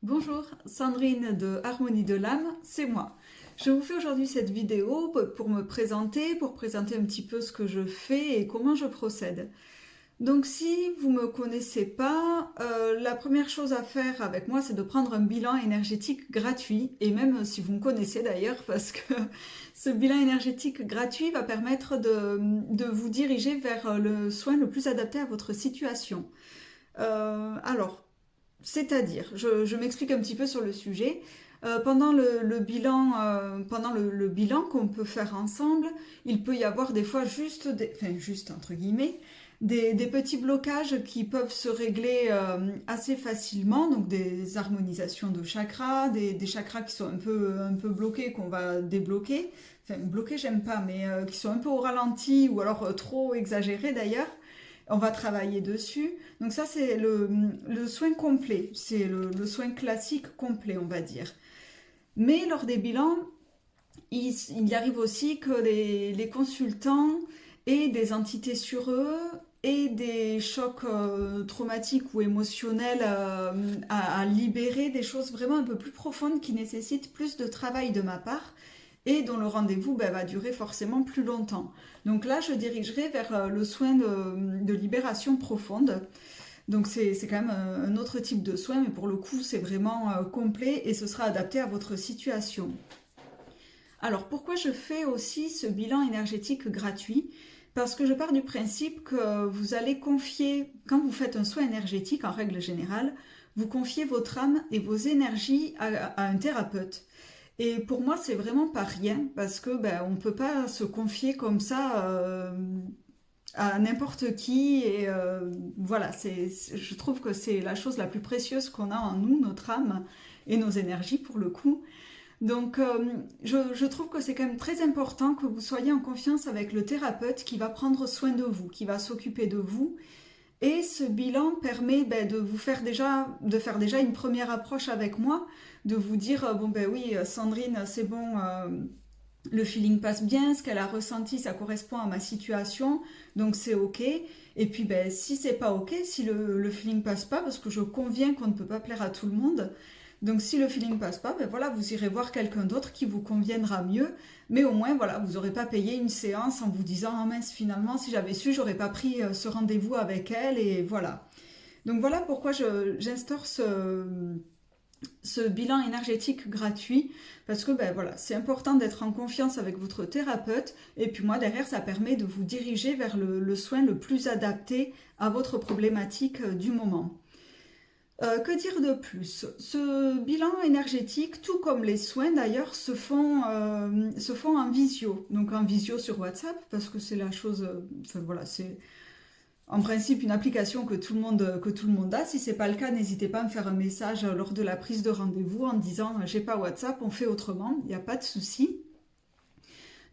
Bonjour, Sandrine de Harmonie de l'âme, c'est moi. Je vous fais aujourd'hui cette vidéo pour me présenter, pour présenter un petit peu ce que je fais et comment je procède. Donc si vous ne me connaissez pas, la première chose à faire avec moi, c'est de prendre un bilan énergétique gratuit, et même si vous me connaissez d'ailleurs, parce que ce bilan énergétique gratuit va permettre de vous diriger vers le soin le plus adapté à votre situation. Alors, c'est-à-dire, je m'explique un petit peu sur le sujet. Pendant le bilan, le bilan qu'on peut faire ensemble, il peut y avoir des fois enfin juste entre guillemets, des petits blocages qui peuvent se régler assez facilement, donc des harmonisations de chakras, des chakras qui sont un peu bloqués qu'on va débloquer. Enfin, bloqués, j'aime pas, mais qui sont un peu au ralenti ou alors trop exagérés d'ailleurs. On va travailler dessus. Donc ça, c'est le soin complet. C'est le soin classique complet, on va dire. Mais lors des bilans, il y arrive aussi que les consultants aient des entités sur eux et des chocs traumatiques ou émotionnels à libérer, des choses vraiment un peu plus profondes qui nécessitent plus de travail de ma part et dont le rendez-vous va durer forcément plus longtemps. Donc là, je dirigerai vers le soin de libération profonde. Donc c'est quand même un autre type de soin, mais pour le coup, c'est vraiment complet et ce sera adapté à votre situation. Alors pourquoi je fais aussi ce bilan énergétique gratuit? Parce que je pars du principe que vous allez confier, quand vous faites un soin énergétique en règle générale, vous confiez votre âme et vos énergies à un thérapeute. Et pour moi, c'est vraiment pas rien parce que on peut pas se confier comme ça à n'importe qui. Et voilà, je trouve que c'est la chose la plus précieuse qu'on a en nous, notre âme et nos énergies pour le coup. Donc, je trouve que c'est quand même très important que vous soyez en confiance avec le thérapeute qui va prendre soin de vous, qui va s'occuper de vous. Et ce bilan permet de faire déjà une première approche avec moi, de vous dire bon oui Sandrine c'est bon, le feeling passe bien, ce qu'elle a ressenti ça correspond à ma situation, donc c'est ok. Et puis si c'est pas ok, si le feeling passe pas, parce que je conviens qu'on ne peut pas plaire à tout le monde, donc si le feeling passe pas, voilà, vous irez voir quelqu'un d'autre qui vous conviendra mieux, mais au moins voilà, vous n'aurez pas payé une séance en vous disant oh mince finalement si j'avais su j'aurais pas pris ce rendez-vous avec elle et voilà. Donc voilà pourquoi j'instaure ce bilan énergétique gratuit parce que voilà, c'est important d'être en confiance avec votre thérapeute et puis moi derrière ça permet de vous diriger vers le soin le plus adapté à votre problématique du moment. Que dire de plus? Ce bilan énergétique, tout comme les soins d'ailleurs, se font en visio. Donc en visio sur WhatsApp, parce que c'est la chose. Enfin voilà, c'est en principe une application que tout le monde a. Si c'est pas le cas, n'hésitez pas à me faire un message lors de la prise de rendez-vous en disant j'ai pas WhatsApp, on fait autrement, il n'y a pas de souci.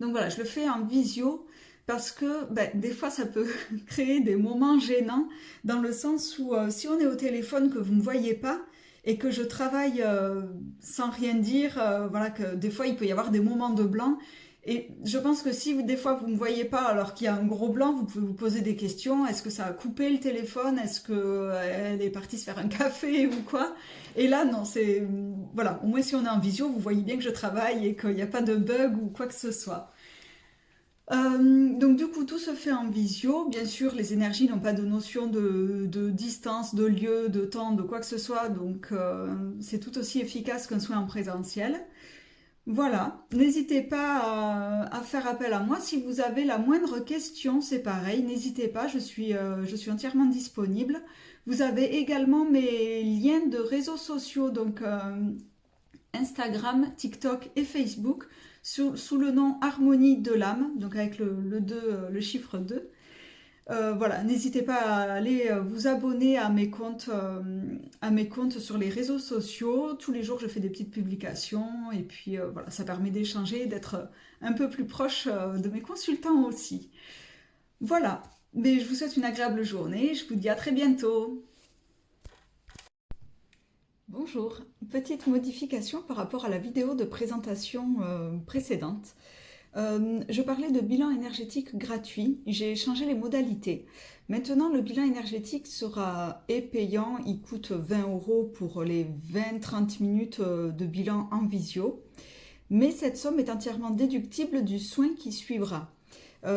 Donc voilà, je le fais en visio parce que des fois ça peut créer des moments gênants dans le sens où si on est au téléphone que vous ne voyez pas et que je travaille sans rien dire, voilà que des fois il peut y avoir des moments de blanc et je pense que si des fois vous ne me voyez pas alors qu'il y a un gros blanc, vous pouvez vous poser des questions. Est-ce que ça a coupé le téléphone? Est-ce qu'elle est partie se faire un café ou quoi? Et là non, c'est voilà, au moins si on est en visio, vous voyez bien que je travaille et qu'il n'y a pas de bug ou quoi que ce soit. Donc du coup, tout se fait en visio. Bien sûr, les énergies n'ont pas de notion de distance, de lieu, de temps, de quoi que ce soit. Donc c'est tout aussi efficace qu'un soin en présentiel. Voilà, n'hésitez pas à faire appel à moi. Si vous avez la moindre question, c'est pareil, n'hésitez pas, je suis entièrement disponible. Vous avez également mes liens de réseaux sociaux, donc Instagram, TikTok et Facebook sous le nom Harmonie de l'âme, donc avec le 2, le chiffre 2. Voilà, n'hésitez pas à aller vous abonner à mes comptes sur les réseaux sociaux. Tous les jours, je fais des petites publications et puis voilà, ça permet d'échanger, d'être un peu plus proche de mes consultants aussi. Voilà, mais je vous souhaite une agréable journée. Je vous dis à très bientôt. Bonjour, petite modification par rapport à la vidéo de présentation précédente. Je parlais de bilan énergétique gratuit, j'ai changé les modalités. Maintenant, le bilan énergétique sera payant, il coûte 20 euros pour les 20-30 minutes de bilan en visio, mais cette somme est entièrement déductible du soin qui suivra.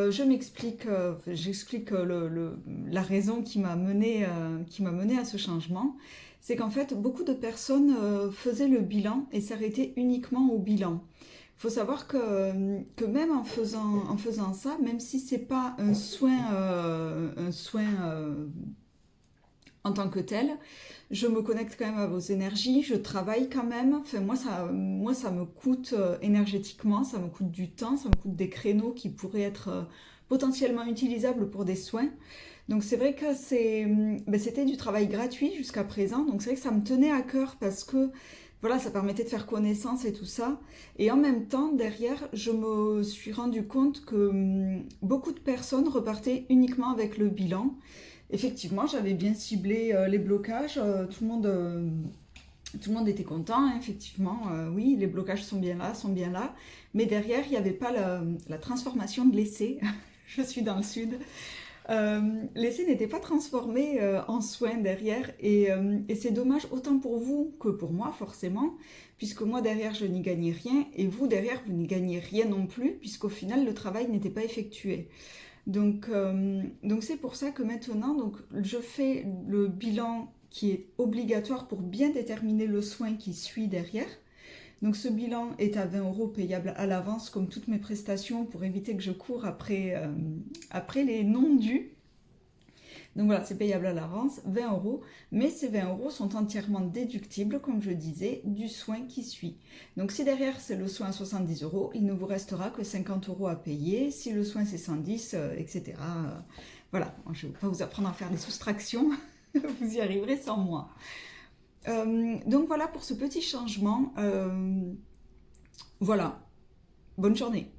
J'explique la raison qui m'a mené à ce changement. C'est qu'en fait, beaucoup de personnes faisaient le bilan et s'arrêtaient uniquement au bilan. Il faut savoir que même en faisant ça, même si c'est pas un soin en tant que tel, je me connecte quand même à vos énergies, je travaille quand même. Enfin, moi, ça me coûte énergétiquement, ça me coûte du temps, ça me coûte des créneaux qui pourraient être potentiellement utilisables pour des soins. Donc c'est vrai que c'était du travail gratuit jusqu'à présent. Donc c'est vrai que ça me tenait à cœur parce que voilà, ça permettait de faire connaissance et tout ça. Et en même temps, derrière, je me suis rendu compte que beaucoup de personnes repartaient uniquement avec le bilan. Effectivement, j'avais bien ciblé les blocages, tout le monde était content, hein, effectivement, oui, les blocages sont bien là, mais derrière, il n'y avait pas la transformation de l'essai. Je suis dans le sud. L'essai n'était pas transformé en soin derrière, et c'est dommage autant pour vous que pour moi, forcément, puisque moi derrière, je n'y gagnais rien, et vous derrière, vous n'y gagnez rien non plus, puisqu'au final, le travail n'était pas effectué. Donc c'est pour ça que maintenant, donc, je fais le bilan qui est obligatoire pour bien déterminer le soin qui suit derrière. Donc ce bilan est à 20 euros payable à l'avance comme toutes mes prestations pour éviter que je cours après les non dus. Donc voilà, c'est payable à l'avance, 20 euros, mais ces 20 euros sont entièrement déductibles, comme je disais, du soin qui suit. Donc si derrière c'est le soin à 70 euros, il ne vous restera que 50 euros à payer. Si le soin c'est 110, etc. Voilà, je ne vais pas vous apprendre à faire des soustractions, vous y arriverez sans moi. Donc voilà pour ce petit changement. Voilà, bonne journée.